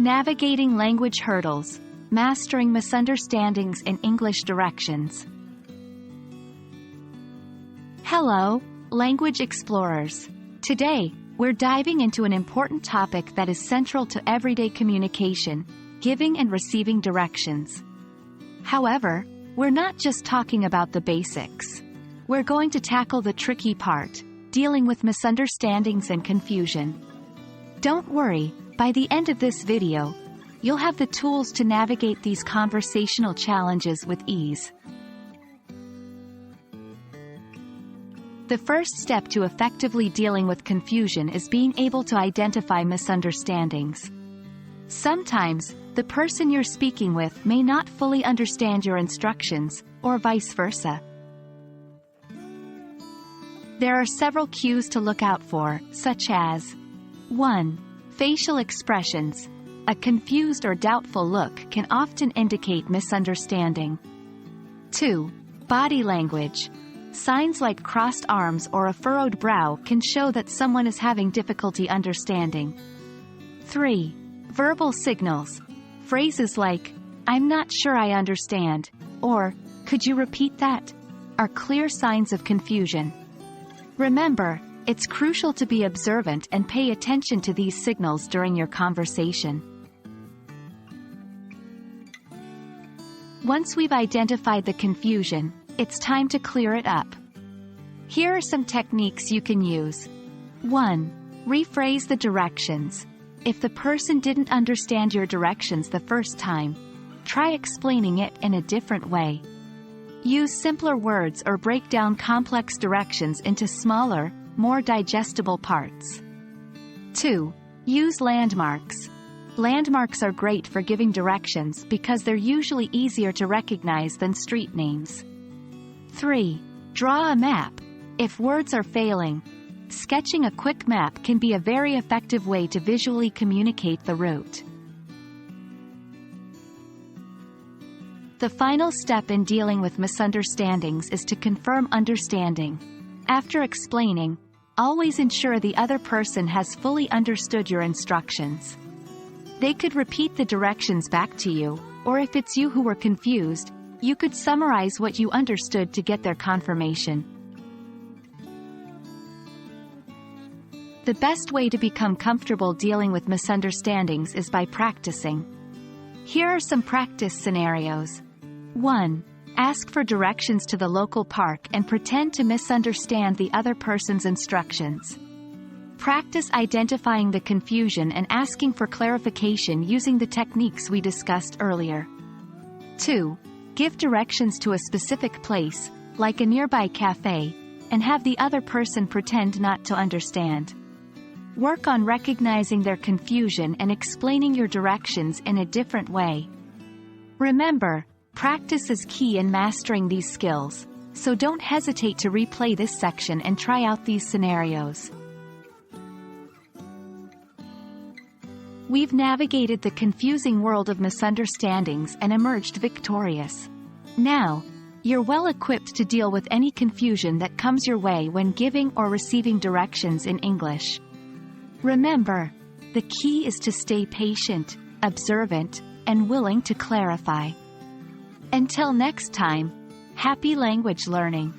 Navigating language hurdles, mastering misunderstandings in English directions. Hello, language explorers. Today, we're diving into an important topic that is central to everyday communication, giving and receiving directions. However, we're not just talking about the basics. We're going to tackle the tricky part, dealing with misunderstandings and confusion. Don't worry, by the end of this video, you'll have the tools to navigate these conversational challenges with ease. The first step to effectively dealing with confusion is being able to identify misunderstandings. Sometimes, the person you're speaking with may not fully understand your instructions, or vice versa. There are several cues to look out for, such as 1. Facial expressions. A confused or doubtful look can often indicate misunderstanding. 2. Body language. Signs like crossed arms or a furrowed brow can show that someone is having difficulty understanding. 3. Verbal signals. Phrases like, "I'm not sure I understand," or, "Could you repeat that?" are clear signs of confusion. Remember, it's crucial to be observant and pay attention to these signals during your conversation. Once we've identified the confusion, it's time to clear it up. Here are some techniques you can use. 1. Rephrase the directions. If the person didn't understand your directions the first time, try explaining it in a different way. Use simpler words or break down complex directions into smaller, more digestible parts. 2. Use landmarks. Landmarks are great for giving directions because they're usually easier to recognize than street names. 3. Draw a map. If words are failing, sketching a quick map can be a very effective way to visually communicate the route. The final step in dealing with misunderstandings is to confirm understanding. After explaining, always ensure the other person has fully understood your instructions. They could repeat the directions back to you, or if it's you who were confused, you could summarize what you understood to get their confirmation. The best way to become comfortable dealing with misunderstandings is by practicing. Here are some practice scenarios. 1. Ask for directions to the local park and pretend to misunderstand the other person's instructions. Practice identifying the confusion and asking for clarification using the techniques we discussed earlier. 2. Give directions to a specific place, like a nearby cafe, and have the other person pretend not to understand. Work on recognizing their confusion and explaining your directions in a different way. Remember, practice is key in mastering these skills, so don't hesitate to replay this section and try out these scenarios. We've navigated the confusing world of misunderstandings and emerged victorious. Now, you're well equipped to deal with any confusion that comes your way when giving or receiving directions in English. Remember, the key is to stay patient, observant, and willing to clarify. Until next time, happy language learning!